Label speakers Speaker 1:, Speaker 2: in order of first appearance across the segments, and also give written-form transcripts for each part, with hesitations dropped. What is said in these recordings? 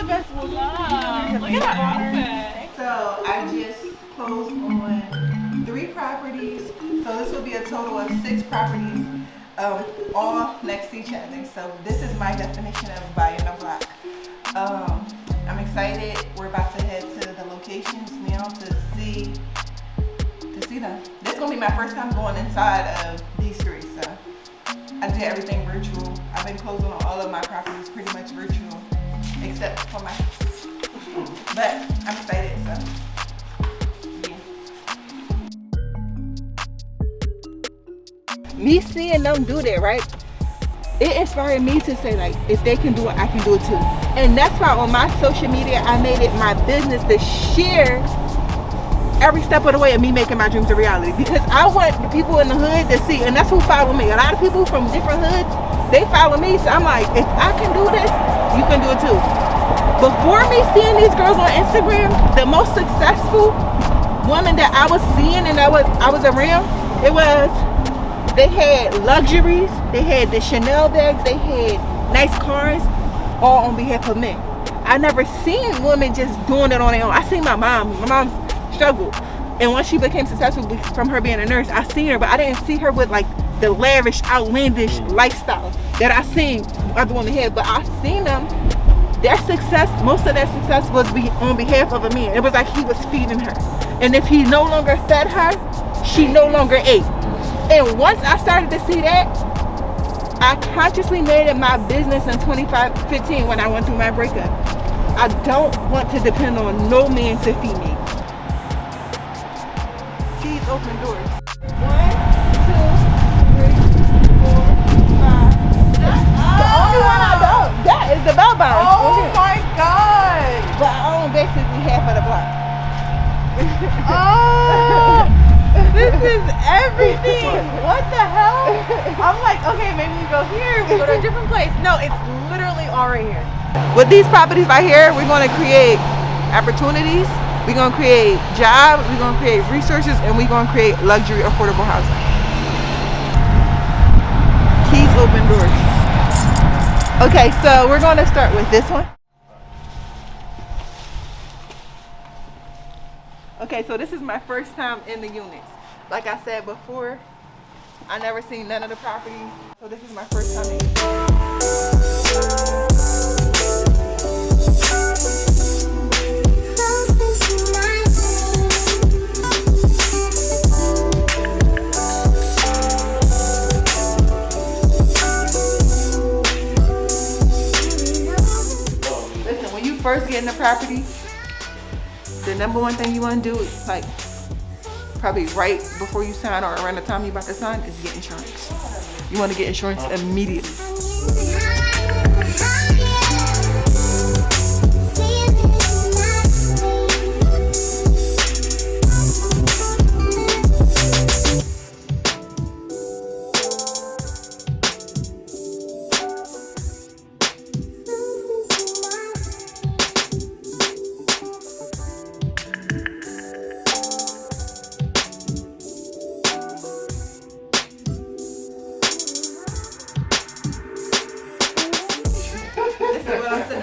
Speaker 1: Look at that outfit. So I just closed on 3 properties. So this will be a total of 6 properties, all next to each other. So this is my definition of buying a block. I'm excited. We're about to head to the locations now to see them. This is gonna be my first time going inside of these 3. So I did everything virtual. I've been closing on all of my properties pretty much virtual, except for my house. But I'm excited, so yeah. Me seeing them do that, right? It inspired me to say, like, if they can do it, I can do it too. And that's why on my social media, I made it my business to share every step of the way of me making my dreams a reality, because I want the people in the hood to see, and that's who follow me. A lot of people from different hoods, they follow me, so I'm like, if I can do this, you can do it too. Before me seeing these girls on Instagram, the most successful woman that I was seeing and I was around, they had luxuries, they had the Chanel bags, they had nice cars, all on behalf of men. I never seen women just doing it on their own. I seen my mom struggled, and once she became successful from her being a nurse, I seen her, but I didn't see her with like the lavish, outlandish lifestyle that I seen other women had. But I seen them, their success, most of their success was on behalf of a man. It was like he was feeding her, and if he no longer fed her, she no longer ate. And once I started to see that, I consciously made it my business in 2015 when I went through my breakup. I don't want to depend on no man to feed me. These open doors. 1, 2, 3, 4, 5. The only one I don't. That is the bell bounce.
Speaker 2: Oh my god!
Speaker 1: But I own basically half of the block.
Speaker 2: Oh, this is everything. What the hell? I'm like, okay, maybe we go here, we go to a different place. No, it's literally all right here.
Speaker 1: With these properties right here, we're going to create opportunities. We're going to create jobs, we're going to create resources, and we're going to create luxury, affordable housing. Keys open doors. Okay, so we're going to start with this one. Okay, so this is my first time in the units. Like I said before, I never seen none of the properties, so this is my first time in. Listen, when you first get in the property, the number one thing you want to do is, like, probably right before you sign or around the time you're about to sign, is get insurance. You want to get insurance immediately.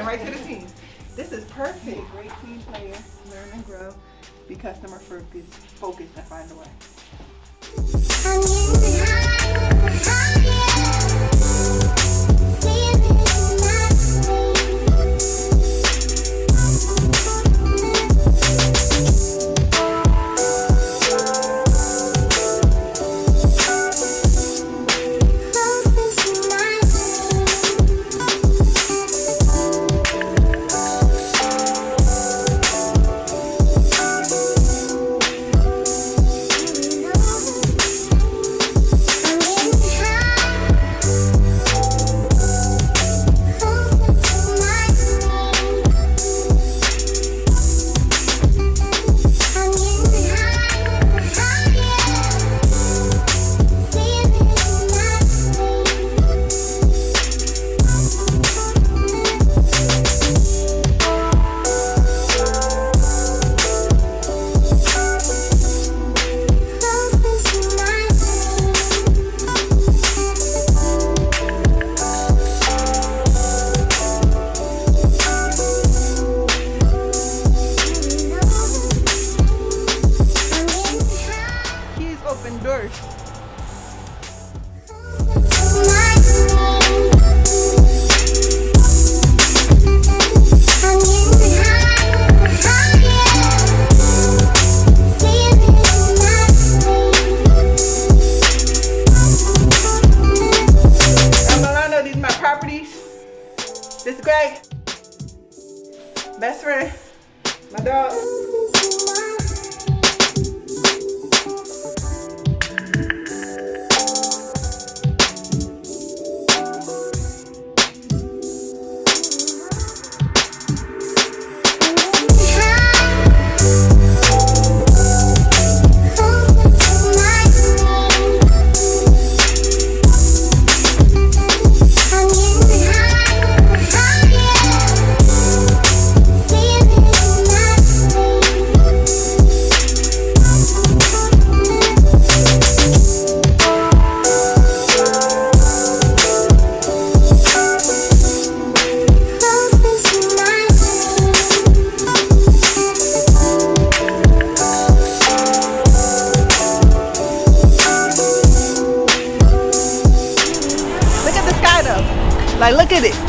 Speaker 1: Right to the team. This is perfect. Great team player. Learn and grow. Be customer focused and find a way. This is Greg. Best friend. My dog. Like, look at it.